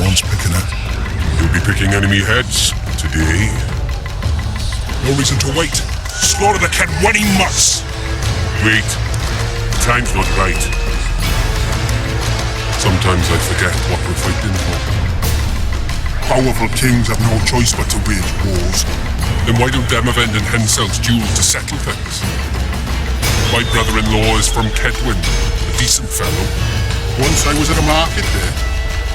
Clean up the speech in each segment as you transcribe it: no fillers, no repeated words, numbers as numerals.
one's picking it. You'll be picking enemy heads today. No reason to wait. Slaughter the Kedwenny mutts! Wait. Time's not right. Sometimes I forget what we're fighting for. Powerful kings have no choice but to wage wars. Then why don't Demavend and Hensel's duel to settle things? My brother-in-law is from Kedwin, a decent fellow. Once I was at a market there.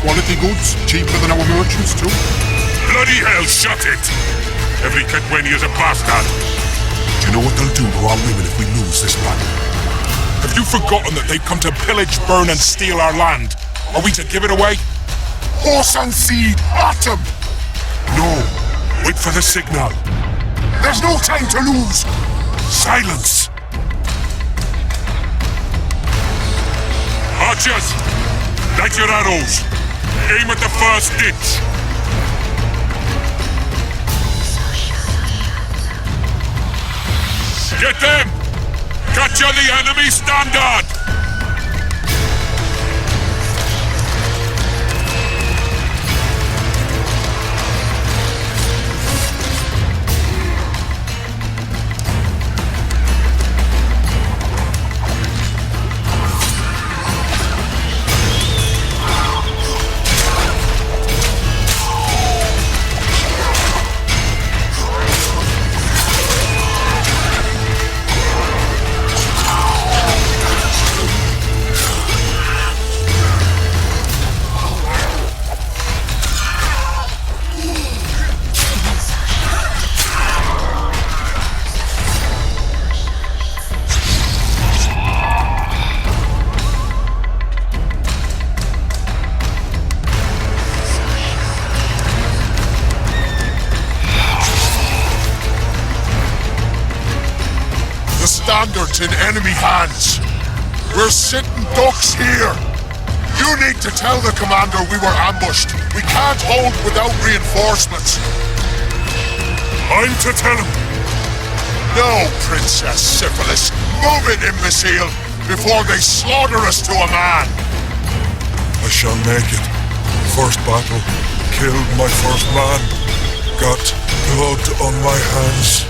Quality goods, cheaper than our merchants too. Bloody hell, shut it! Every Kedwenny is a bastard! Do you know what they'll do to our women if we lose this battle? Have you forgotten that they've come to pillage, burn and steal our land? Are we to give it away? Horse and seed, at 'em! No, wait for the signal. There's no time to lose! Silence! Archers! Light your arrows! Aim at the first ditch! Get them! Capture the enemy standard! Standards in enemy hands. We're sitting ducks here. You need to tell the commander we were ambushed. We can't hold without reinforcements. I'm to tell him. No, Princess Syphilis. Move it, imbecile, before they slaughter us to a man. I shall make it. First battle. Killed my first man. Got blood on my hands.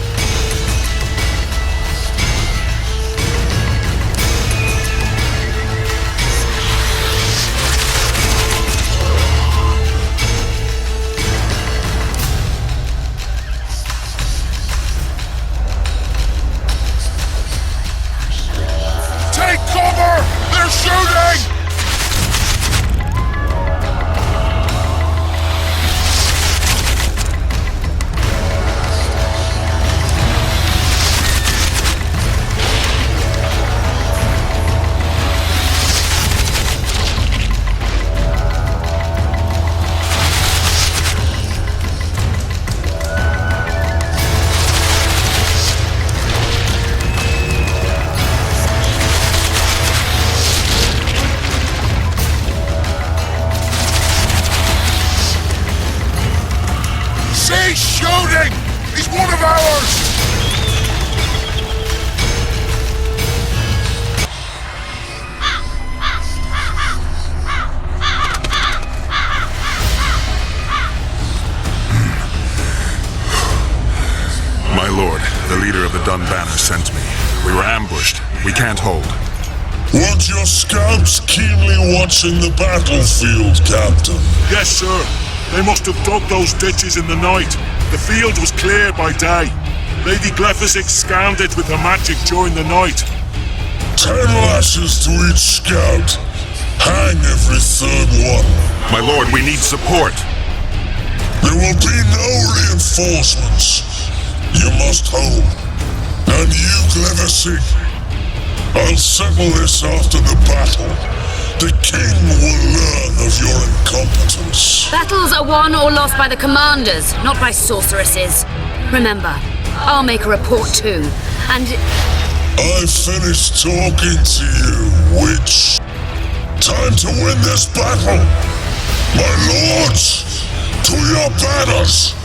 He's one of ours! My lord, the leader of the Dun Banner sent me. We were ambushed. We can't hold. Weren't your scouts keenly watching the battlefield, Captain? Yes, sir. They must have dug those ditches in the night. The field was clear by day. Lady Glephisic scanned it with her magic during the night. 10 lashes to each scout. Hang every third one. My lord, we need support. There will be no reinforcements. You must hold. And you, Glephisic, I'll settle this after the battle. The king will learn of your incompetence. Battles are won or lost by the commanders, not by sorceresses. Remember, I'll make a report too, and... I've finished talking to you, witch. Time to win this battle. My lords, to your banners.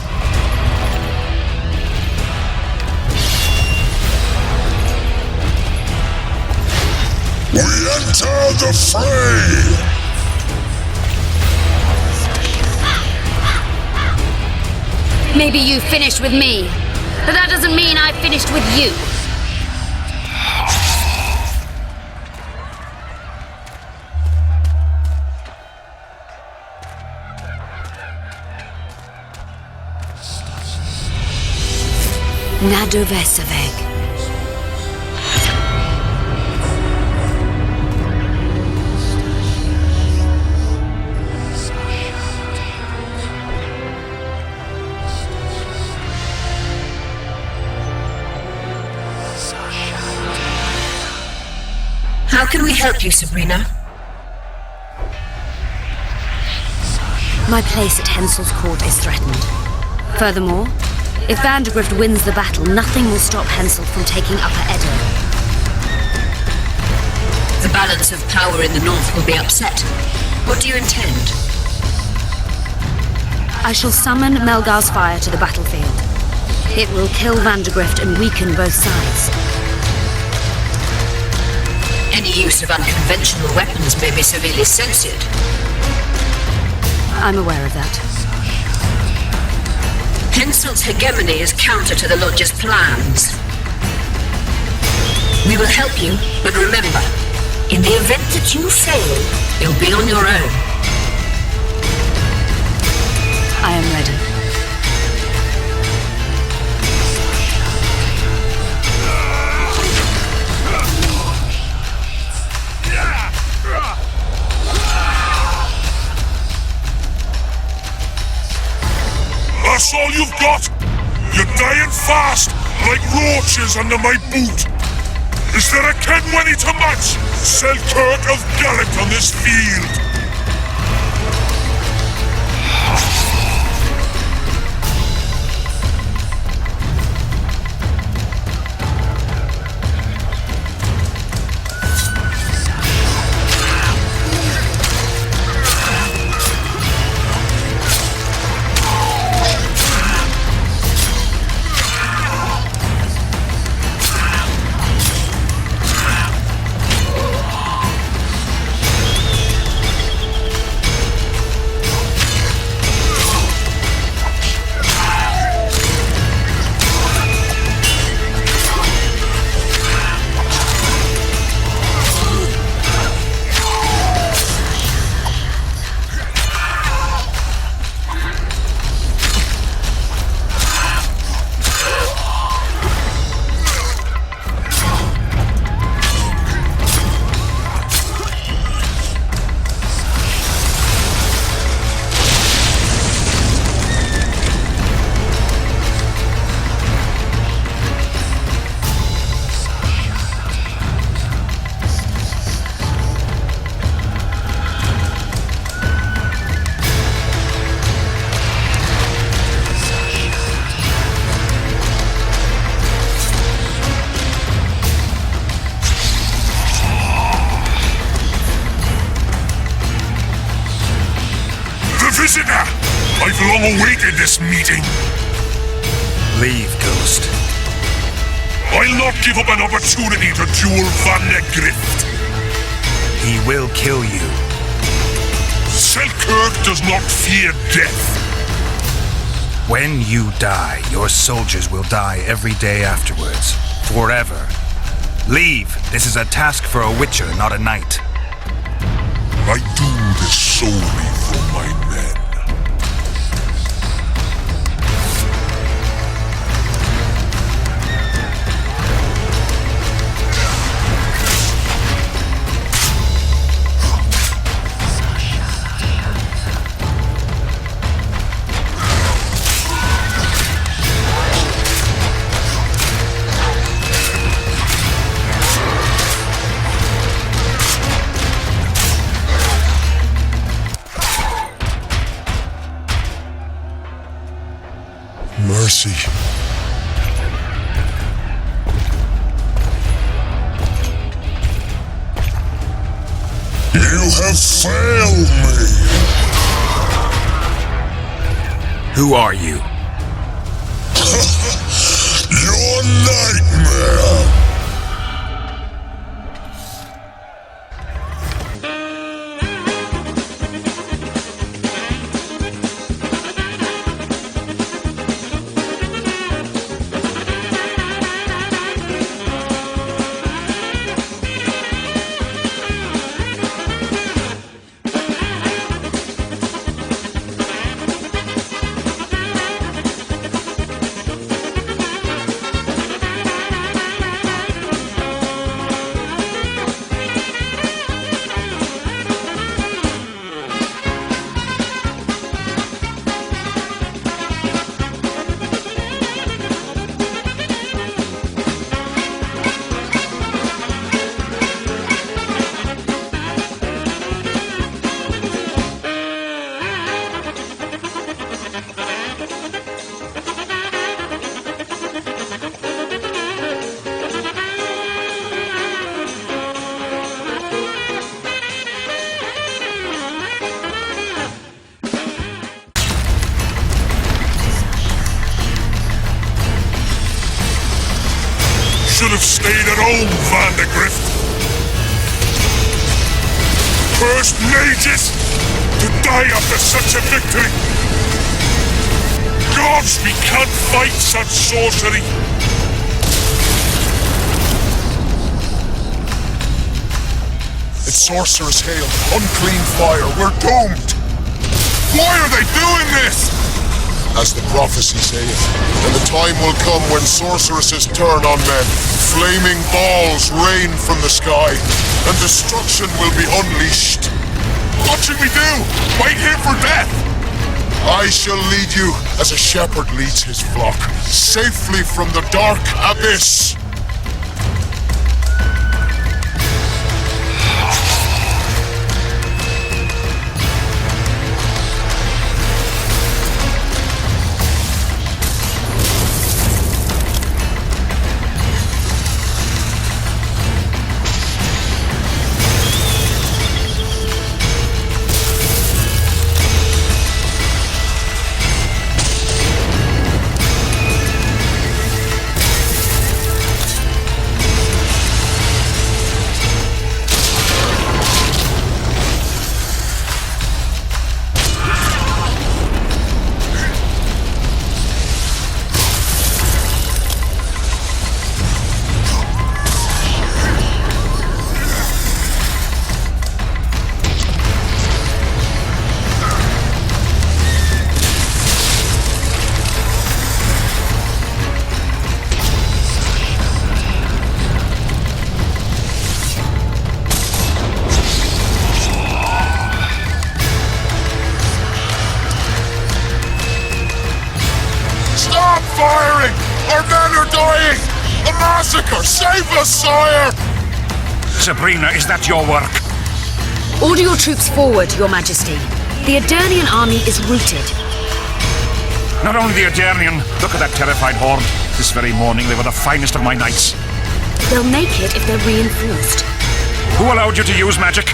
We enter the fray! Maybe you finished with me, but that doesn't mean I finished with you. Nadovesaveg. How can we help you, Sabrina? My place at Hensel's court is threatened. Furthermore, if Vandergrift wins the battle, nothing will stop Hensel from taking Upper Edda. The balance of power in the north will be upset. What do you intend? I shall summon Melgar's fire to the battlefield. It will kill Vandergrift and weaken both sides. Any use of unconventional weapons may be severely censored. I'm aware of that. Hensel's hegemony is counter to the Lodge's plans. We will help you, but remember, in the event that you fail, you'll be on your own. I am ready. That's all you've got? You're dying fast, like roaches under my boot. Is there a Kenwenny to match Selkirk of Gallic on this field? Visitor! I've long awaited this meeting. Leave, Ghost. I'll not give up an opportunity to duel Vandergrift. He will kill you. Selkirk does not fear death. When you die, your soldiers will die every day afterwards. Forever. Leave. This is a task for a witcher, not a knight. I do this solely for my men. Mercy. You have failed me. Who are you? Your nightmare. should have stayed at home, Vandegrift. Cursed mages! To die after such a victory! Gods, we can't fight such sorcery! It's sorcerer's hail, unclean fire, we're doomed! Why are they doing this? As the prophecy saith, and the time will come when sorceresses turn on men. Flaming balls rain from the sky, and destruction will be unleashed. What should we do? Wait here for death? I shall lead you as a shepherd leads his flock, safely from the dark abyss. Firing! Our men are dying! A massacre! Save us, sire! Sabrina, is that your work? Order your troops forward, Your Majesty. The Adernian army is routed. Not only the Adernian, look at that terrified horde. This very morning they were the finest of my knights. They'll make it if they're reinforced. Who allowed you to use magic?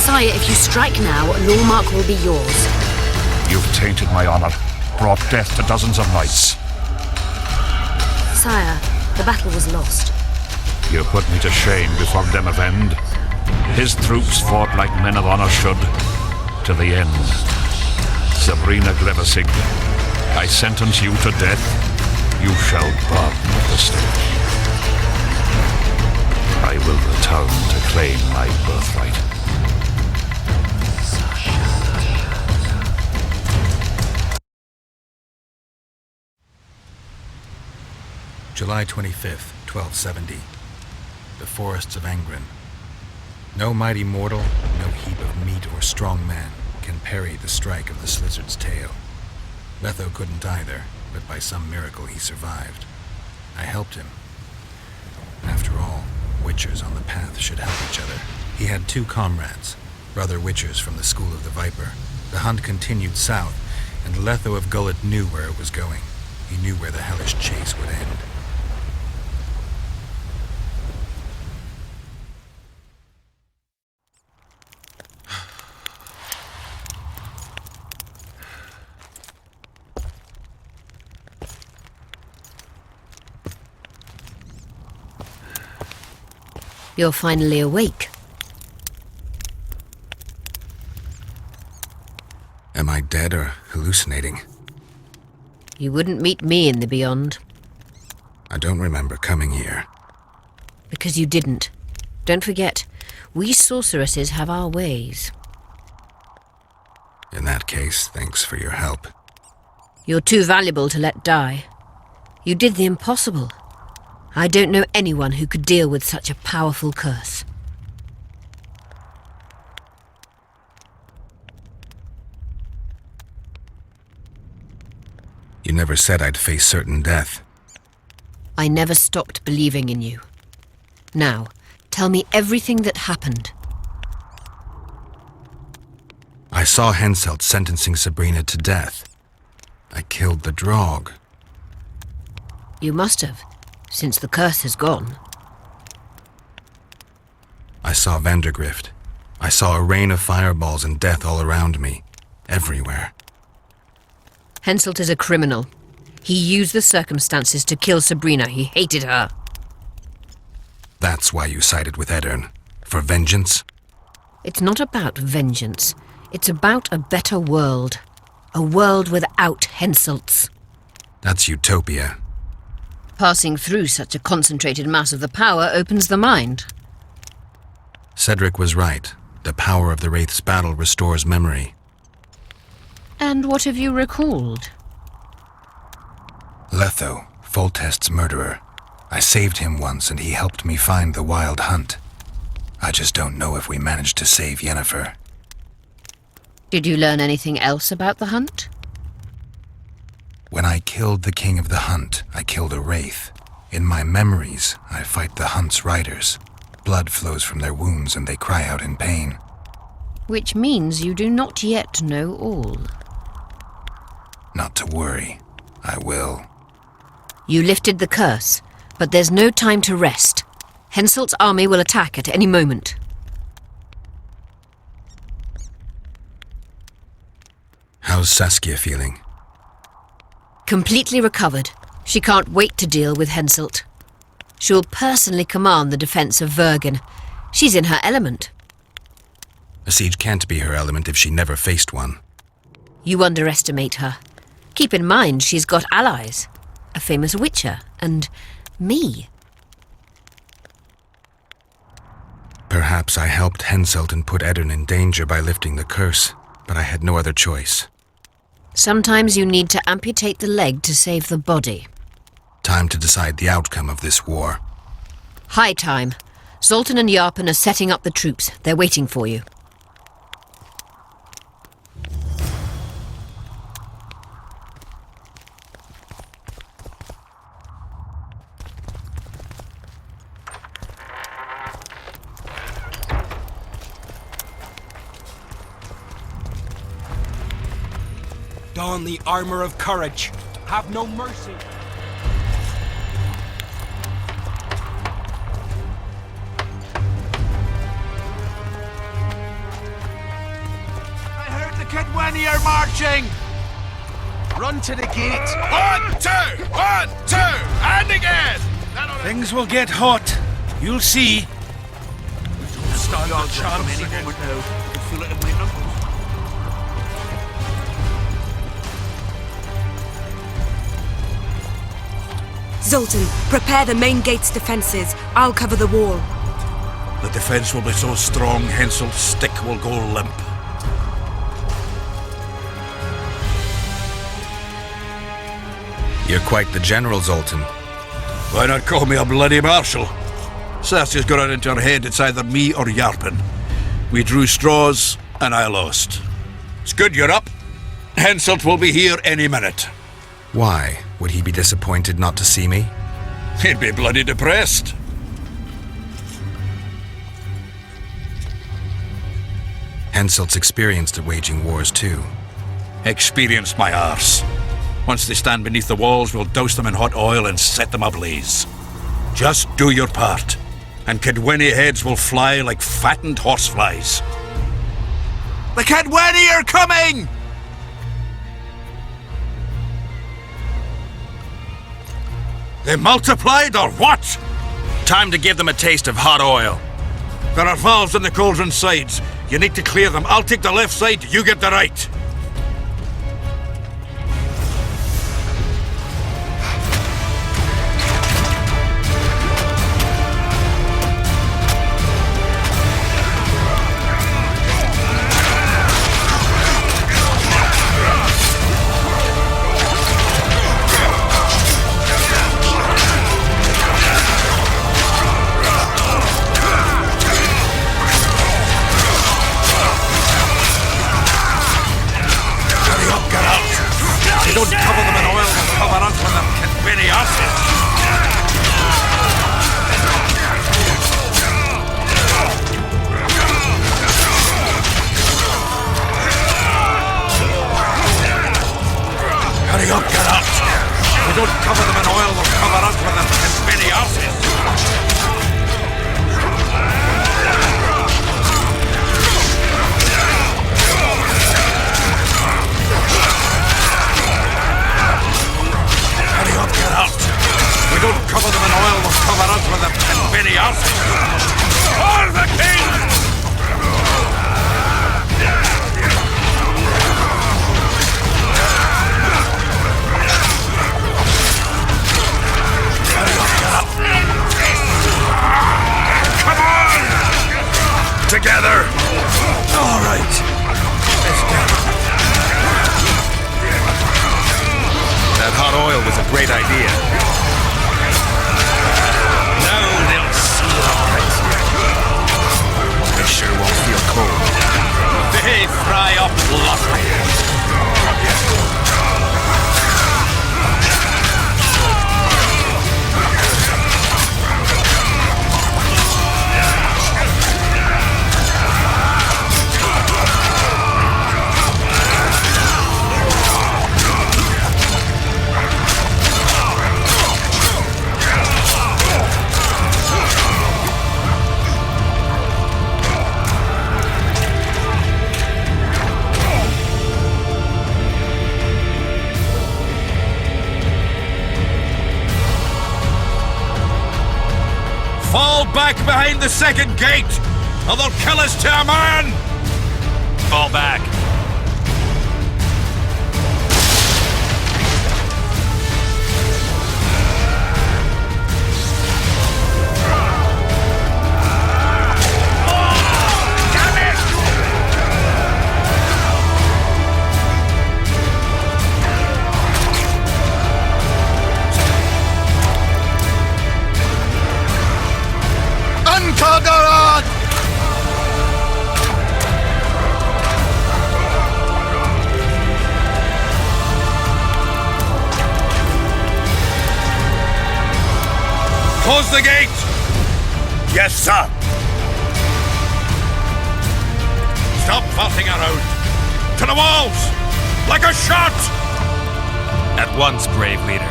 Sire, if you strike now, Lawmark will be yours. You've tainted my honor, brought death to dozens of knights. Sire, the battle was lost. You put me to shame before Demavend. His troops fought like men of honor should, to the end. Sabrina Glevasig, I sentence you to death. You shall burn at the stake. I will return to claim my birthright. July 25th, 1270. The forests of Angren. No mighty mortal, no heap of meat or strong man can parry the strike of the Slizzard's tail. Letho couldn't either, but by some miracle he survived. I helped him. After all, Witchers on the path should help each other. He had two comrades, brother Witchers from the School of the Viper. The hunt continued south, and Letho of Gullet knew where it was going. He knew where the hellish chase would end. You're finally awake. Am I dead or hallucinating? You wouldn't meet me in the Beyond. I don't remember coming here. Because you didn't. Don't forget, we sorceresses have our ways. In that case, thanks for your help. You're too valuable to let die. You did the impossible. I don't know anyone who could deal with such a powerful curse. You never said I'd face certain death. I never stopped believing in you. Now, tell me everything that happened. I saw Henselt sentencing Sabrina to death. I killed the Draug. You must have, since the curse has gone. I saw Vandergrift. I saw a rain of fireballs and death all around me, everywhere. Henselt is a criminal. He used the circumstances to kill Sabrina. He hated her. That's why you sided with Eddern. For vengeance? It's not about vengeance. It's about a better world. A world without Henselts. That's utopia. Passing through such a concentrated mass of the power opens the mind. Cedric was right. The power of the Wraith's battle restores memory. And what have you recalled? Letho, Foltest's murderer. I saved him once and he helped me find the Wild Hunt. I just don't know if we managed to save Yennefer. Did you learn anything else about the hunt? When I killed the King of the Hunt, I killed a Wraith. In my memories, I fight the Hunt's riders. Blood flows from their wounds and they cry out in pain. Which means you do not yet know all. Not to worry. I will. You lifted the curse, but there's no time to rest. Henselt's army will attack at any moment. How's Saskia feeling? Completely recovered. She can't wait to deal with Henselt. She'll personally command the defense of Vergen. She's in her element. A siege can't be her element if she never faced one. You underestimate her. Keep in mind she's got allies. A famous witcher, and me. Perhaps I helped Henselt and put Eddern in danger by lifting the curse, but I had no other choice. Sometimes you need to amputate the leg to save the body. Time to decide the outcome of this war. High time. Zoltan and Yarpen are setting up the troops. They're waiting for you. Don the armor of courage. Have no mercy. I heard the Kedweni are marching! Run to the gate. 1, 2, 1, 2, and again! Things will get hot. You'll see. Stand the chance again. I can feel it in my knuckles. Zoltan, prepare the main gate's defenses. I'll cover the wall. The defense will be so strong, Henselt's stick will go limp. You're quite the general, Zoltan. Why not call me a bloody marshal? Sarsia's got it into her head it's either me or Yarpen. We drew straws, and I lost. It's good you're up. Henselt will be here any minute. Why? Would he be disappointed not to see me? He'd be bloody depressed. Henselt's experienced at waging wars too. Experienced my arse. Once they stand beneath the walls, we'll douse them in hot oil and set them ablaze. Just do your part, and Kedweni heads will fly like fattened horseflies. The Kedweni are coming! They multiplied or what? Time to give them a taste of hot oil. There are valves in the cauldron sides. You need to clear them. I'll take the left side, you get the right. Don't cover them in oil, they'll cover us with them Kedweni asses. Hurry up, get out! We don't cover them in oil, they'll cover us with them Kedweni asses. We don't cover them in oil, they'll cover us with them penny arse! For the king! Come on! Together! All right. Let's go. That hot oil was a great idea. Now they'll see our price here. They sure won't feel cold. They fry up lovely. Fall back behind the second gate, or they'll kill us to a man! Fall back. Uncovered! Close the gate! Yes, sir. Stop fussing around! To the walls! Like a shot! At once, brave leader.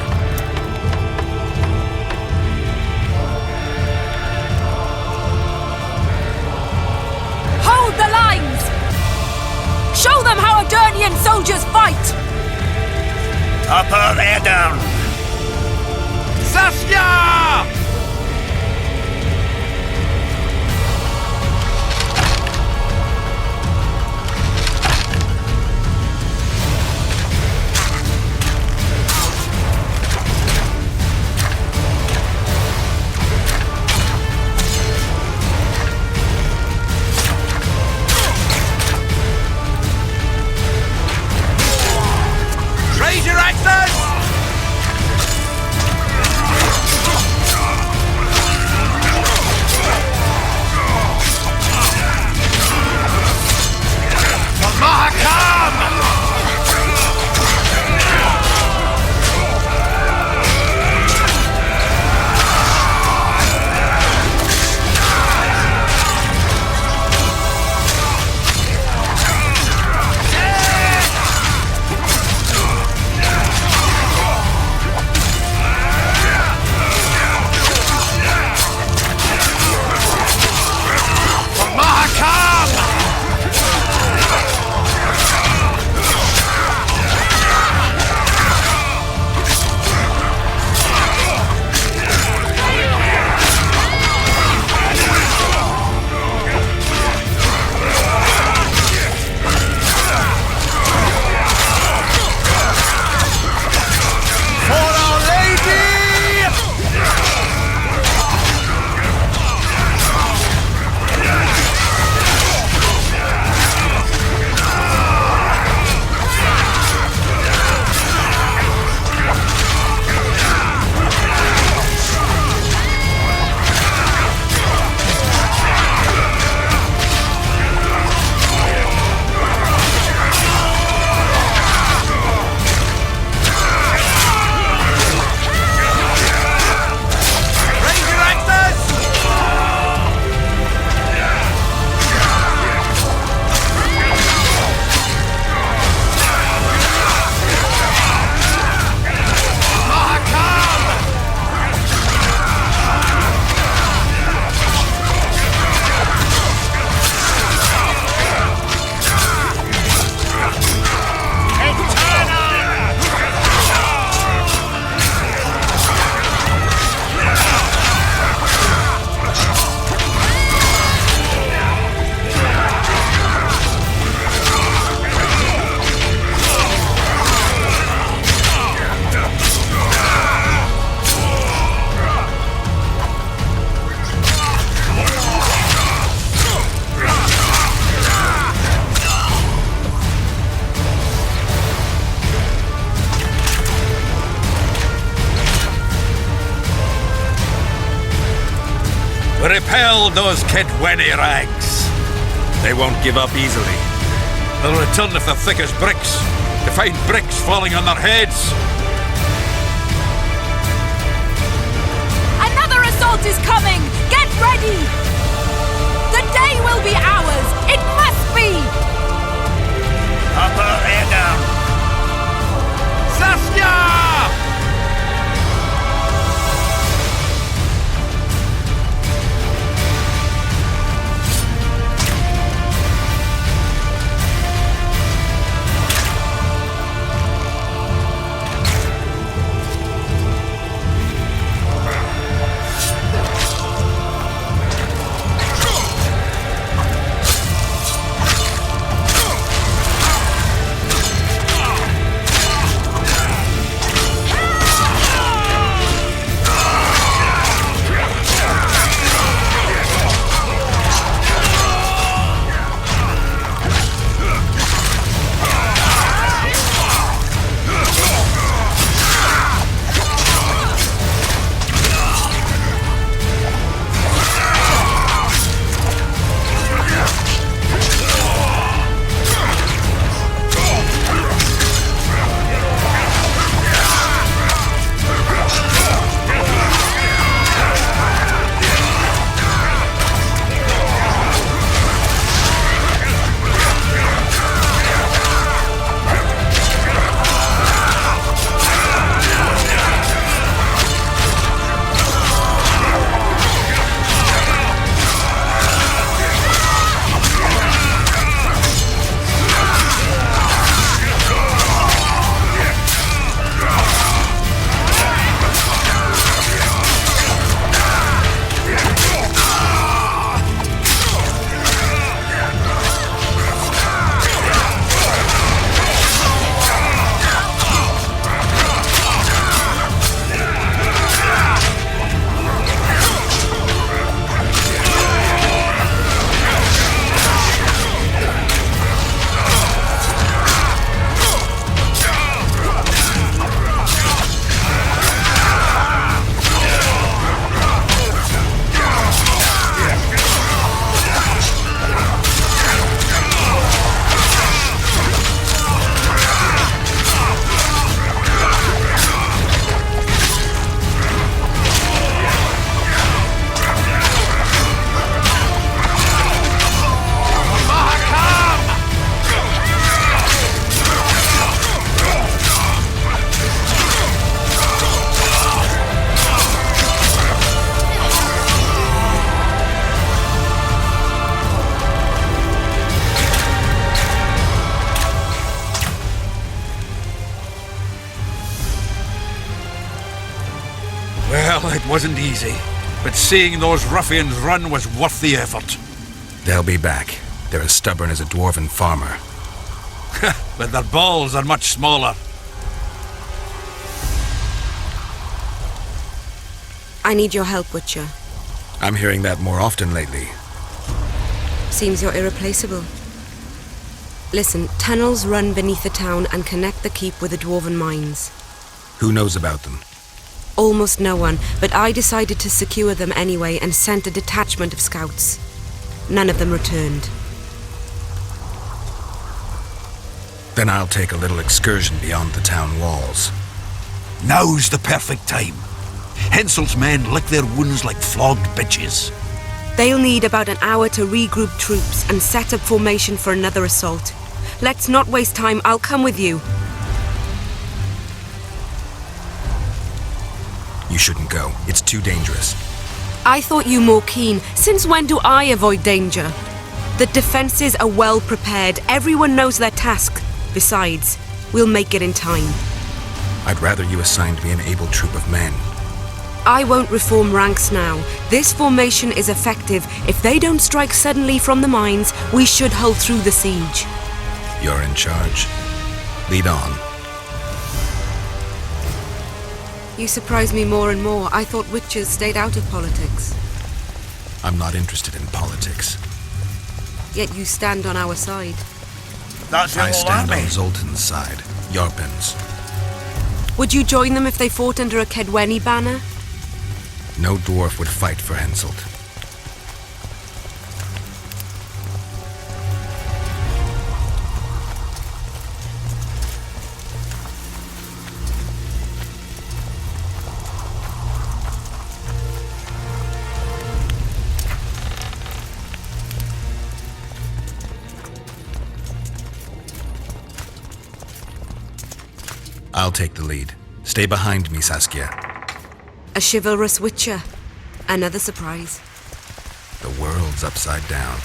Hold the lines! Show them how Adernian soldiers fight! Upper air down. Saskia! Raise your axes! Repel those Kedweni rags. They won't give up easily. They'll return if they're thick as bricks, to find bricks falling on their heads. Another assault is coming! Get ready! The day will be ours! It must be! Upper Edam! Saskia! Well, it wasn't easy, but seeing those ruffians run was worth the effort. They'll be back. They're as stubborn as a dwarven farmer. But their balls are much smaller. I need your help, Witcher. I'm hearing that more often lately. Seems you're irreplaceable. Listen, tunnels run beneath the town and connect the keep with the dwarven mines. Who knows about them? Almost no one, but I decided to secure them anyway and sent a detachment of scouts. None of them returned. Then I'll take a little excursion beyond the town walls. Now's the perfect time. Henselt's men lick their wounds like flogged bitches. They'll need about an hour to regroup troops and set up formation for another assault. Let's not waste time. I'll come with you. You shouldn't go. It's too dangerous. I thought you more keen. Since when do I avoid danger? The defenses are well prepared. Everyone knows their task. Besides, we'll make it in time. I'd rather you assigned me an able troop of men. I won't reform ranks now. This formation is effective. If they don't strike suddenly from the mines, we should hold through the siege. You're in charge. Lead on. You surprise me more and more. I thought witches stayed out of politics. I'm not interested in politics. Yet you stand on our side. That's I stand on Zoltan's side. Yarpen's. Would you join them if they fought under a Kedweni banner? No dwarf would fight for Henselt. I'll take the lead. Stay behind me, Saskia. A chivalrous witcher. Another surprise. The world's upside down.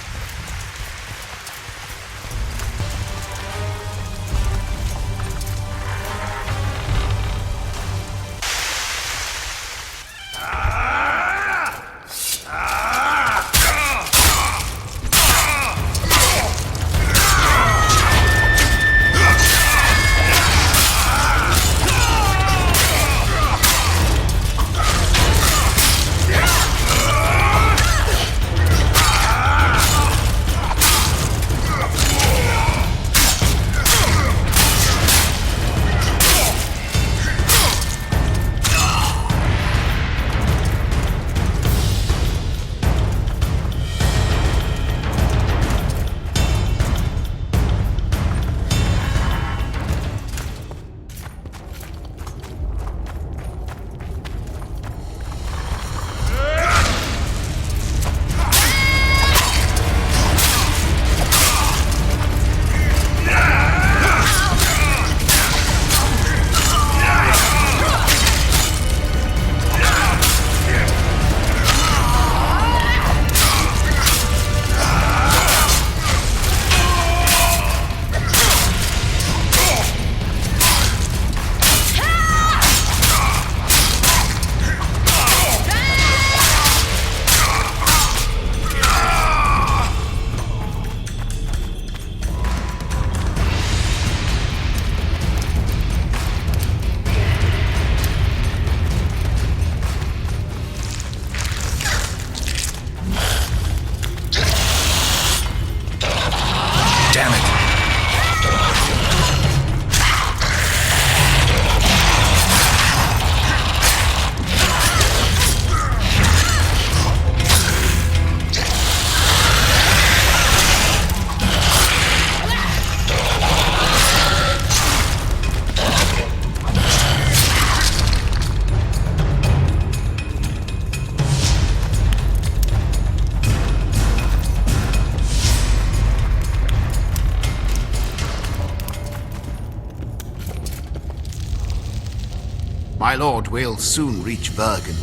My lord, we'll soon reach Vergen.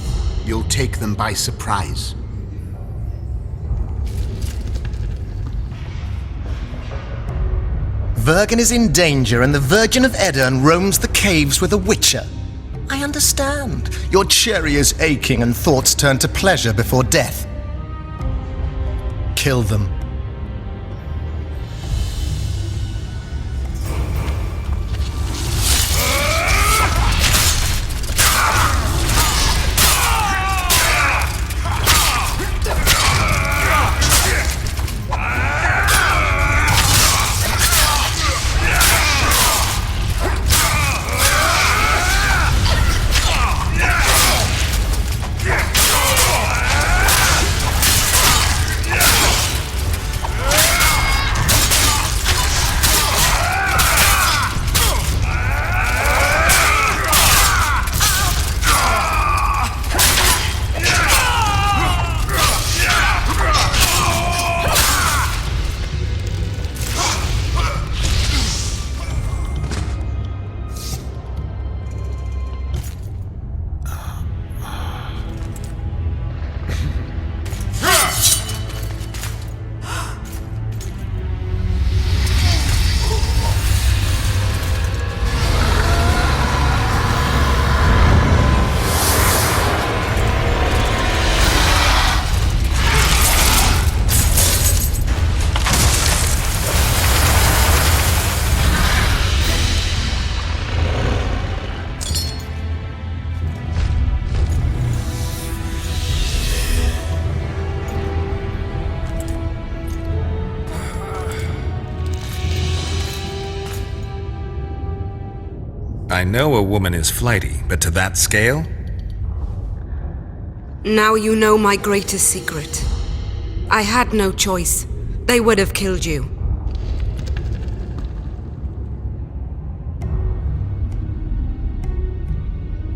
You'll take them by surprise. Vergen is in danger and the Virgin of Edirn roams the caves with a witcher. I understand. Your cherry is aching and thoughts turn to pleasure before death. Kill them. I know a woman is flighty, but to that scale? Now you know my greatest secret. I had no choice. They would have killed you.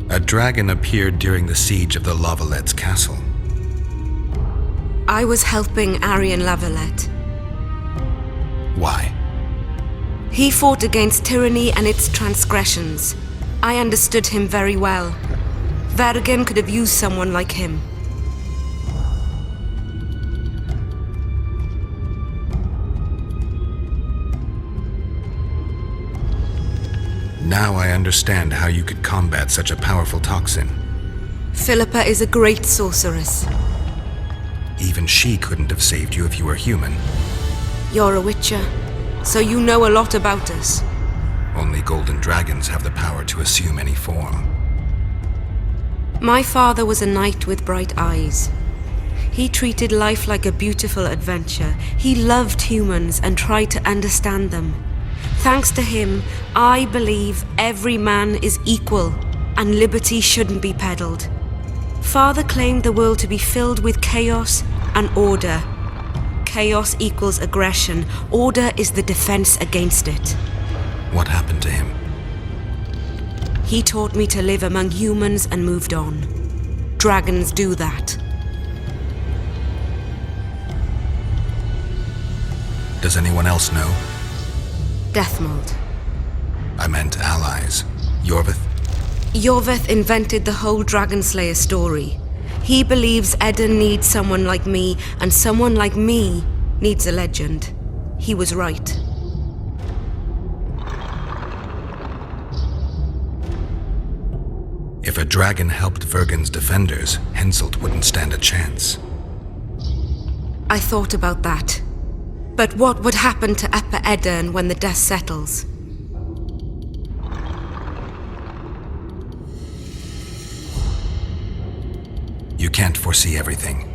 A dragon appeared during the siege of the Lavallette's castle. I was helping Arian Lavalette. Why? He fought against tyranny and its transgressions. I understood him very well. Vergen could have used someone like him. Now I understand how you could combat such a powerful toxin. Philippa is a great sorceress. Even she couldn't have saved you if you were human. You're a witcher, so you know a lot about us. Only golden dragons have the power to assume any form. My father was a knight with bright eyes. He treated life like a beautiful adventure. He loved humans and tried to understand them. Thanks to him, I believe every man is equal and liberty shouldn't be peddled. Father claimed the world to be filled with chaos and order. Chaos equals aggression. Order is the defense against it. What happened to him? He taught me to live among humans and moved on. Dragons do that. Does anyone else know? Deathmold. I meant allies. Yorvith? Yorvith invented the whole Dragonslayer story. He believes Eden needs someone like me, and someone like me needs a legend. He was right. If a dragon helped Vergen's defenders, Henselt wouldn't stand a chance. I thought about that. But what would happen to Upper Edirn when the dust settles? You can't foresee everything.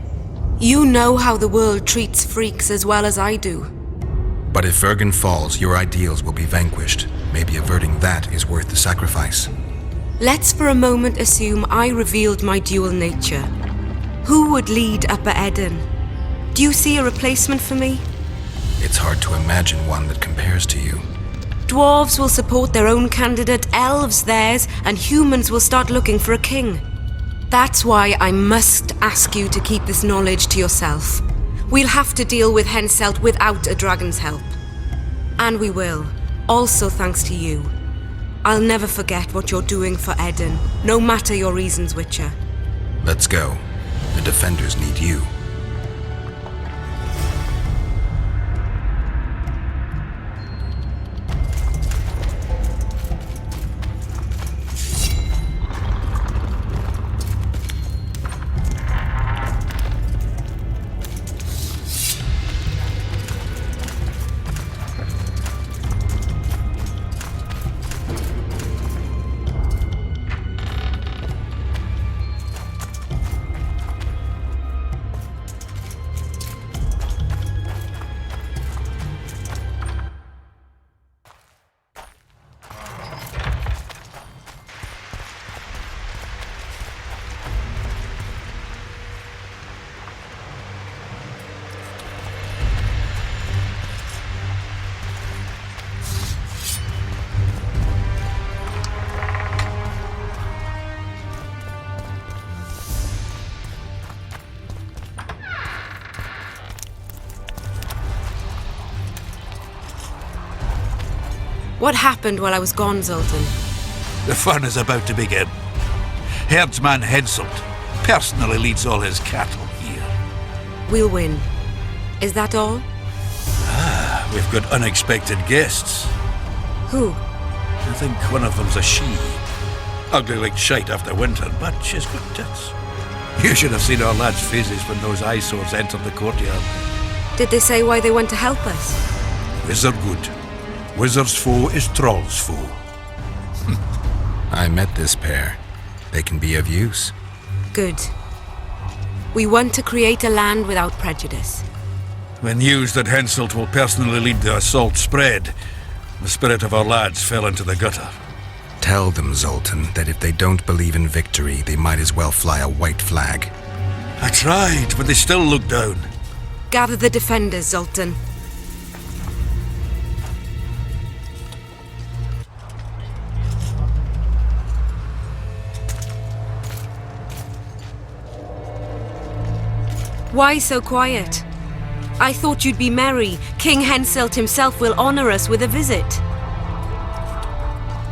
You know how the world treats freaks as well as I do. But if Vergen falls, your ideals will be vanquished. Maybe averting that is worth the sacrifice. Let's for a moment assume I revealed my dual nature. Who would lead Upper Edirn? Do you see a replacement for me? It's hard to imagine one that compares to you. Dwarves will support their own candidate, elves theirs, and humans will start looking for a king. That's why I must ask you to keep this knowledge to yourself. We'll have to deal with Henselt without a dragon's help. And we will, also thanks to you. I'll never forget what you're doing for Eden, no matter your reasons, Witcher. Let's go. The defenders need you. What happened while I was gone, Zoltan? The fun is about to begin. Herdsman Henselt personally leads all his cattle here. We'll win. Is that all? We've got unexpected guests. Who? I think one of them's a she. Ugly like shite after winter, but she's got tits. You should have seen our lads' faces when those eyesores entered the courtyard. Did they say why they went to help us? Wizard good. Wizard's foe is Troll's foe. I met this pair. They can be of use. Good. We want to create a land without prejudice. When news that Henselt will personally lead the assault spread, the spirit of our lads fell into the gutter. Tell them, Zoltan, that if they don't believe in victory, they might as well fly a white flag. I tried, but they still look down. Gather the defenders, Zoltan. Why so quiet? I thought you'd be merry. King Henselt himself will honor us with a visit.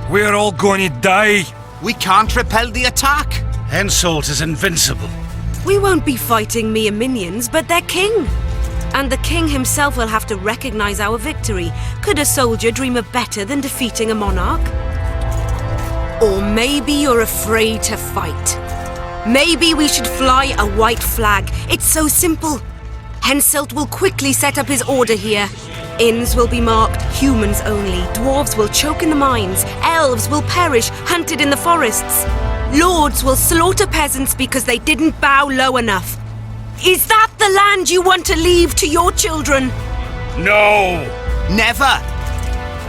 We're all going to die. We can't repel the attack. Henselt is invincible. We won't be fighting mere minions, but their king. And the king himself will have to recognize our victory. Could a soldier dream of better than defeating a monarch? Or maybe you're afraid to fight. Maybe we should fly a white flag. It's so simple. Henselt will quickly set up his order here. Inns will be marked humans only. Dwarves will choke in the mines. Elves will perish, hunted in the forests. Lords will slaughter peasants because they didn't bow low enough. Is that the land you want to leave to your children? No! Never!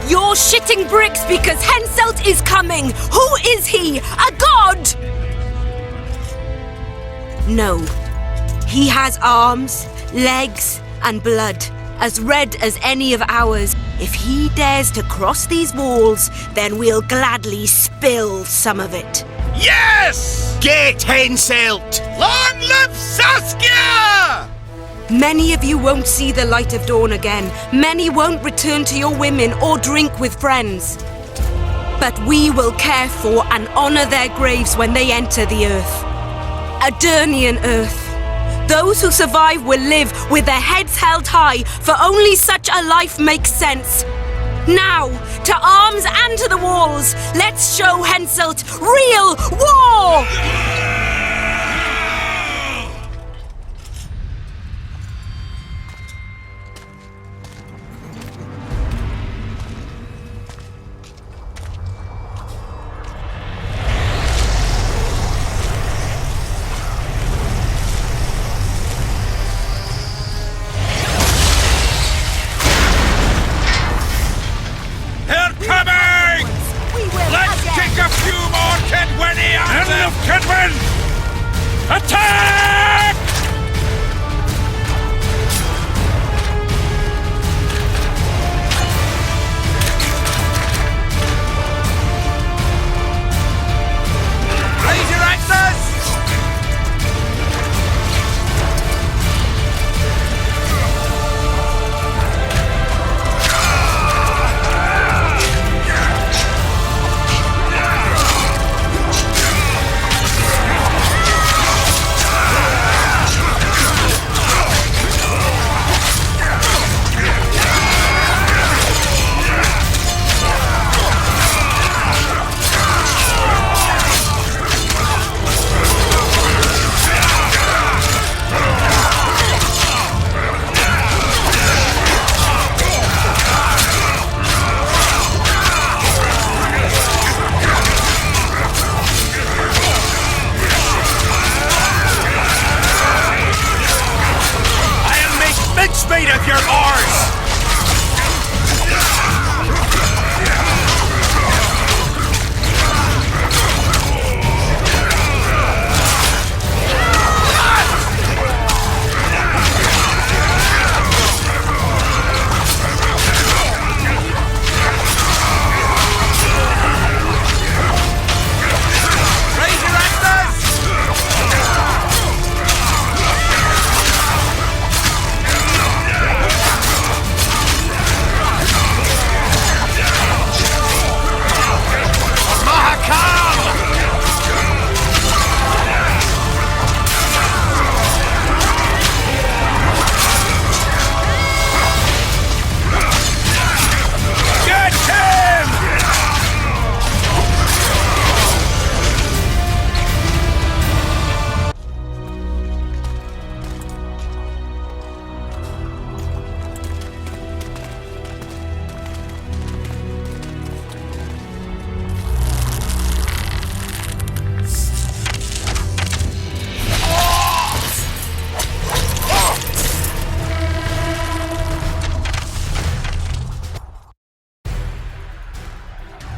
You're shitting bricks because Henselt is coming! Who is he? A god? No. He has arms, legs, and blood, as red as any of ours. If he dares to cross these walls, then we'll gladly spill some of it. Yes! Get Henselt! Long live Saskia! Many of you won't see the light of dawn again. Many won't return to your women or drink with friends. But we will care for and honor their graves when they enter the earth. Adernian earth. Those who survive will live with their heads held high, for only such a life makes sense. Now, to arms and to the walls, let's show Henselt real war! Attack! Raise your axes! Mincemeat of your oars!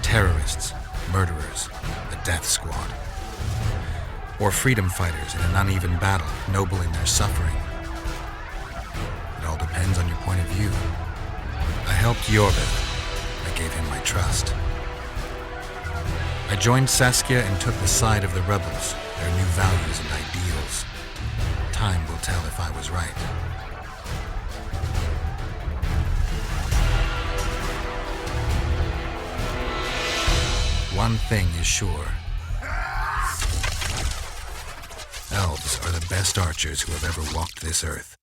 Terrorists, murderers, the death squad. Or freedom fighters in an uneven battle, noble in their suffering. It all depends on your point of view. I helped Yorvith. I gave him my trust. I joined Saskia and took the side of the rebels, their new values and ideals. Time will tell if I was right. one thing is sure. Elves are the best archers who have ever walked this earth.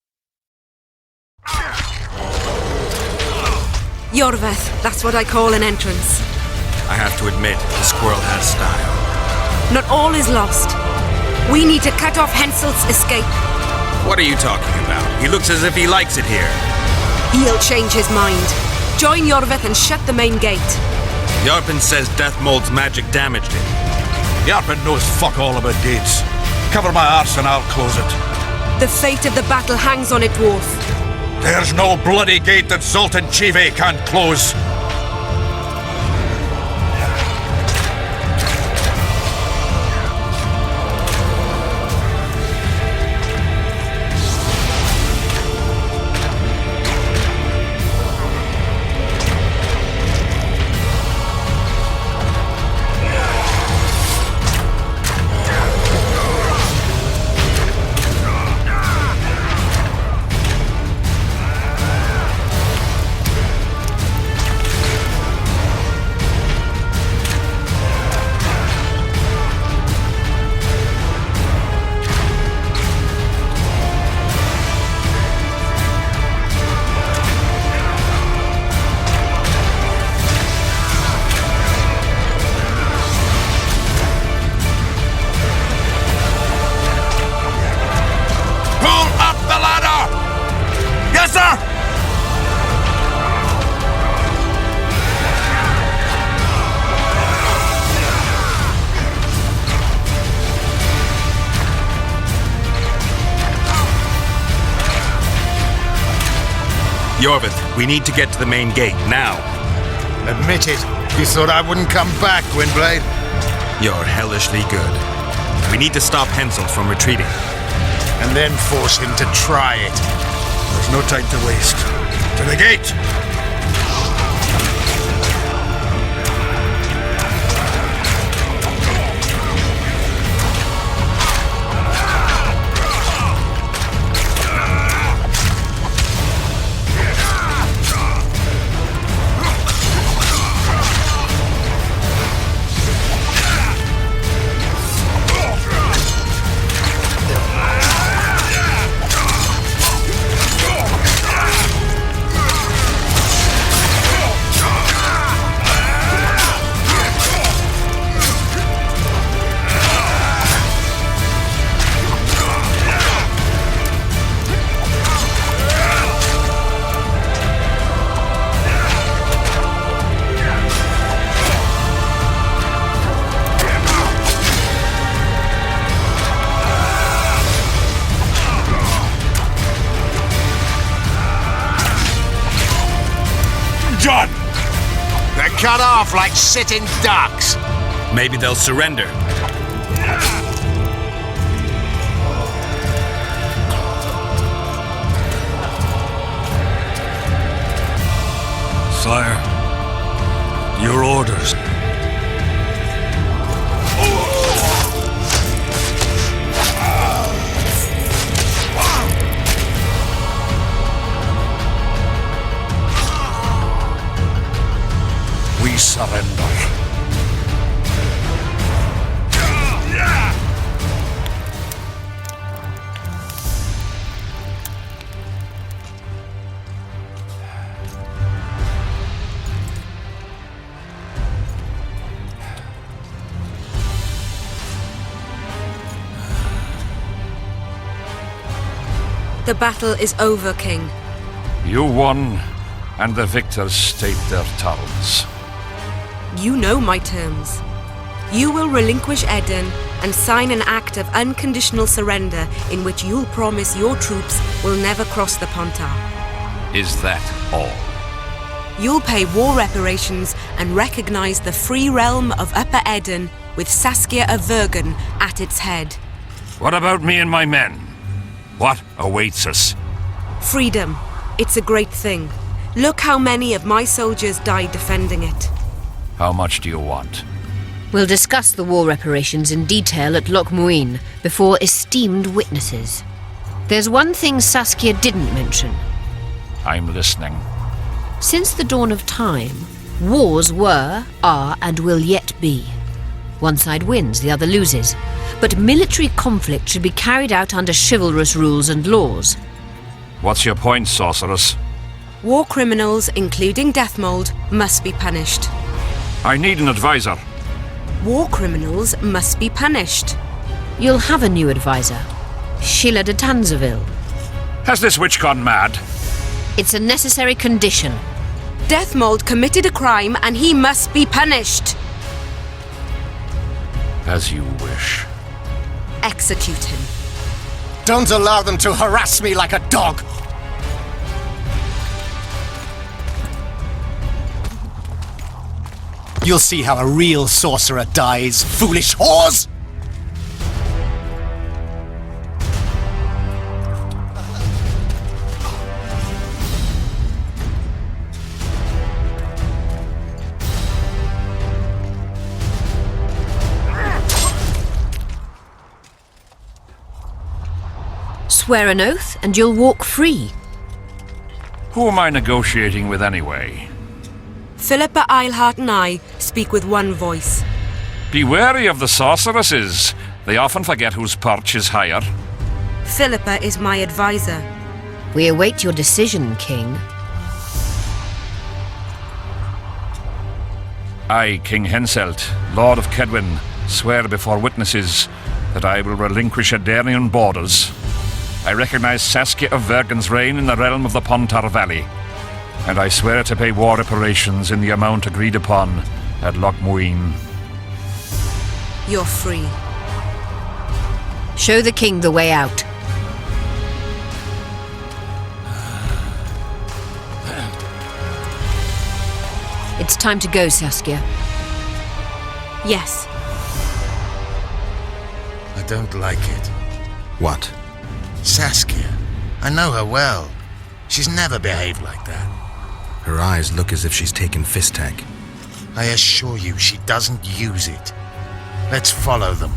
Yorveth, that's what I call an entrance. I have to admit, the squirrel has style. Not all is lost. We need to cut off Henselt's escape. What are you talking about? He looks as if he likes it here. He'll change his mind. Join Yorveth and shut the main gate. Yarpen says Deathmold's magic damaged it. Yarpen knows fuck all about gates. Cover my arse and I'll close it. The fate of the battle hangs on it, dwarf. There's no bloody gate that Zoltan Chive can't close. Yorveth, we need to get to the main gate, now. Admit it. You thought I wouldn't come back, Windblade? You're hellishly good. We need to stop Henselt from retreating. And then force him to try it. There's no time to waste. To the gate! They're cut off like sitting ducks. Maybe they'll surrender. Sire, your orders. We surrender. The battle is over, King. You won, and the victors state their terms. You know my terms. You will relinquish Eden and sign an act of unconditional surrender in which you'll promise your troops will never cross the Pontar. Is that all? You'll pay war reparations and recognize the free realm of Upper Eden with Saskia of Vergen at its head. What about me and my men? What awaits us? Freedom. It's a great thing. Look how many of my soldiers died defending it. How much do you want? We'll discuss the war reparations in detail at Loch Muin before esteemed witnesses. There's one thing Saskia didn't mention. I'm listening. Since the dawn of time, Wars were, are, and will yet be. One side wins, the other loses. But military conflict should be carried out under chivalrous rules and laws. What's your point, sorceress? War criminals, including Deathmold, must be punished. I need an advisor. War criminals must be punished. You'll have a new advisor. Sheila de Tanzaville. Has this witch gone mad? It's a necessary condition. Deathmold committed a crime and he must be punished. As you wish. Execute him. Don't allow them to harass me like a dog! You'll see how a real sorcerer dies, foolish whores! Swear an oath and you'll walk free. Who am I negotiating with anyway? Philippa, Eilhart and I speak with one voice. Be wary of the sorceresses. They often forget whose perch is higher. Philippa is my advisor. We await your decision, King. I, King Henselt, Lord of Kedwin, swear before witnesses that I will relinquish Adarnian borders. I recognize Saskia of Vergen's reign in the realm of the Pontar Valley, and I swear to pay war reparations in the amount agreed upon at Loch Muin. You're free. Show the king the way out. It's time to go, Saskia. Yes. I don't like it. What? Saskia. I know her well. She's never behaved like that. Her eyes look as if she's taken Fistek. I assure you, she doesn't use it. Let's follow them.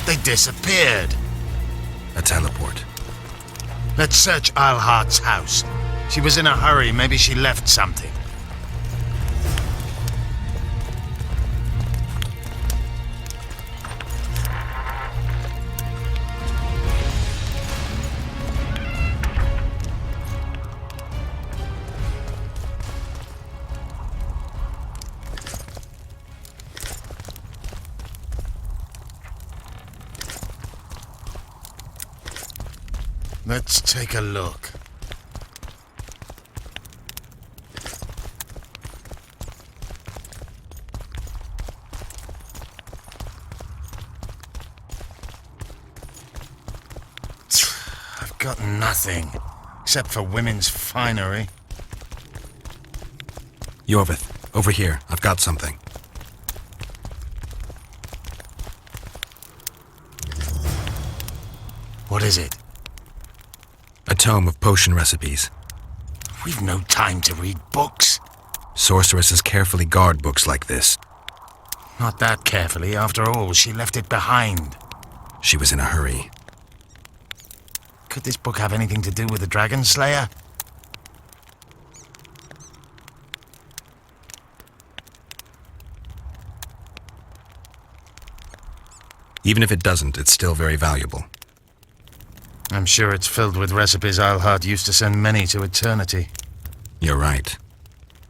They disappeared. A teleport. Let's search Eilhart's house. She was in a hurry. Maybe she left something. Let's take a look. I've got nothing, except for women's finery. Yorvith, over here. I've got something. What is it? A tome of potion recipes. We've no time to read books. Sorceresses carefully guard books like this. Not that carefully. After all, she left it behind. She was in a hurry. Could this book have anything to do with the Dragon Slayer? Even if it doesn't, it's still very valuable. I'm sure it's filled with recipes Eilhart used to send many to eternity. You're right.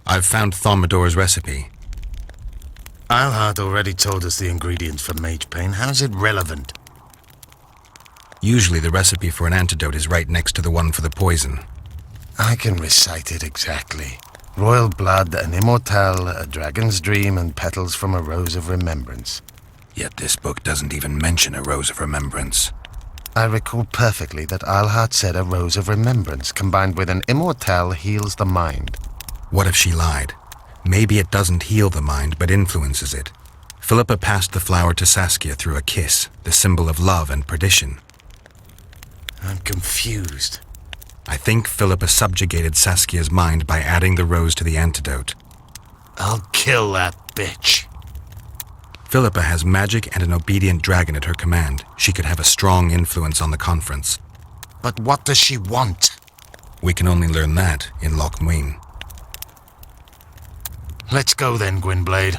I've found Thaumadour's recipe. Eilhart already told us the ingredients for mage pain. How's it relevant? Usually the recipe for an antidote is right next to the one for the poison. I can recite it exactly. Royal blood, an immortal, a dragon's dream, and petals from a rose of remembrance. Yet this book doesn't even mention a rose of remembrance. I recall perfectly that Eilhart said a rose of remembrance combined with an immortal heals the mind. What if she lied? Maybe it doesn't heal the mind, but influences it. Philippa passed the flower to Saskia through a kiss, the symbol of love and perdition. I'm confused. I think Philippa subjugated Saskia's mind by adding the rose to the antidote. I'll kill that bitch. Philippa has magic and an obedient dragon at her command. She could have a strong influence on the conference. But what does she want? We can only learn that in Loch Muin. Let's go then, Gwynblade.